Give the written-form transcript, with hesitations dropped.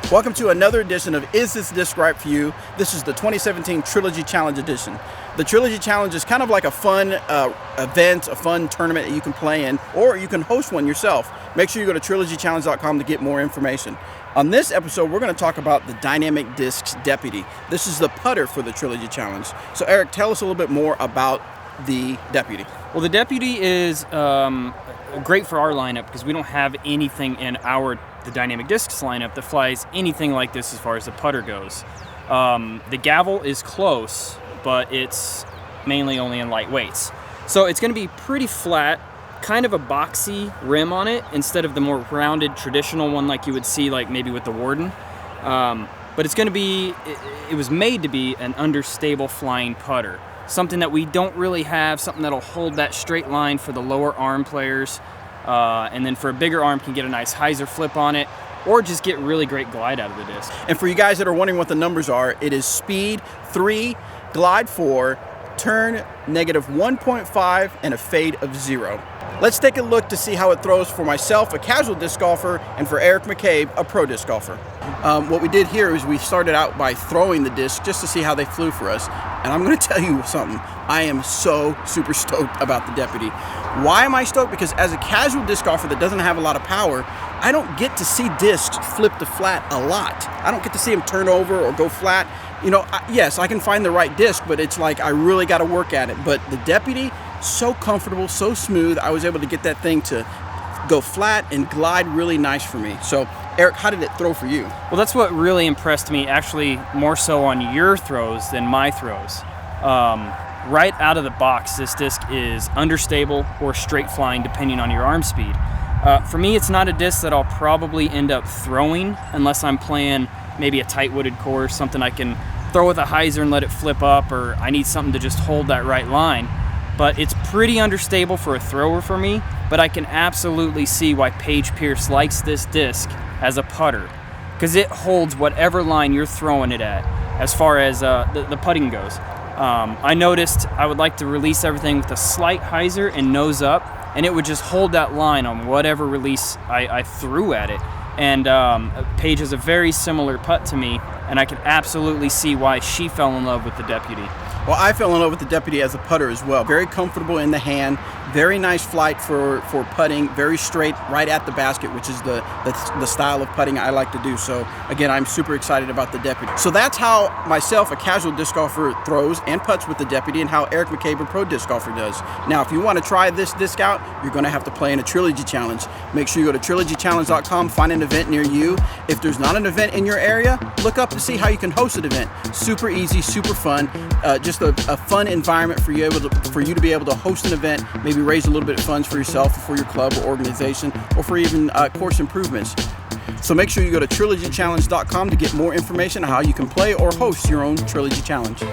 Welcome to another edition of Is This Disc Right For You? This is the 2017 Trilogy Challenge edition. The Trilogy Challenge is kind of like a fun event, a fun tournament that you can play in, or you can host one yourself. Make sure you go to trilogychallenge.com to get more information. On this episode, we're going to talk about the Dynamic Discs Deputy. This is the putter for the Trilogy Challenge. So Eric, tell us a little bit more about the Deputy. Well, the Deputy is great for our lineup because we don't have anything in the Dynamic Discs lineup that flies anything like this as far as the putter goes. The gavel is close, but it's mainly only in lightweights. So it's going to be pretty flat, kind of a boxy rim on it instead of the more rounded traditional one like you would see like maybe with the Warden. But it's going to be, it was made to be an understable flying putter. Something that we don't really have, something that'll hold that straight line for the lower arm players. And then for a bigger arm can get a nice hyzer flip on it, or just get really great glide out of the disc. And for you guys that are wondering what the numbers are, it is speed 3, glide 4, turn -1.5, and a fade of 0. Let's take a look to see how it throws for myself, a casual disc golfer, and for Eric McCabe, a pro disc golfer. What we did here is we started out by throwing the disc just to see how they flew for us. And I'm going to tell you something. I am so super stoked about the Deputy. Why am I stoked? Because as a casual disc golfer that doesn't have a lot of power, I don't get to see discs flip to flat a lot. I don't get to see them turn over or go flat. You know, yes, I can find the right disc, but it's like I really got to work at it. But the Deputy, so comfortable, so smooth. I was able to get that thing to go flat and glide really nice for me. So, Eric, how did it throw for you? Well, that's what really impressed me, actually more so on your throws than my throws. Right out of the box, this disc is understable or straight flying depending on your arm speed. For me, it's not a disc that I'll probably end up throwing unless I'm playing maybe a tight-wooded course, something I can throw with a hyzer and let it flip up, or I need something to just hold that right line. But it's pretty understable for a thrower for me, but I can absolutely see why Paige Pierce likes this disc as a putter, because it holds whatever line you're throwing it at as far as the putting goes. I noticed I would like to release everything with a slight hyzer and nose up, and it would just hold that line on whatever release I threw at it. And Paige has a very similar putt to me, and I can absolutely see why she fell in love with the Deputy. Well, I fell in love with the Deputy as a putter as well. Very comfortable in the hand, very nice flight for putting, very straight right at the basket, which is the style of putting I like to do. So again, I'm super excited about the Deputy. So that's how myself, a casual disc golfer, throws and putts with the Deputy, and how Eric McCabe, a pro disc golfer, does. Now, if you want to try this disc out, you're going to have to play in a Trilogy Challenge. Make sure you go to trilogychallenge.com, find an event near you. If there's not an event in your area, look up to see how you can host an event. Super easy, super fun. Just a fun environment for you to be able to host an event, maybe raise a little bit of funds for yourself or for your club or organization, or for even course improvements. So make sure you go to trilogychallenge.com to get more information on how you can play or host your own Trilogy Challenge.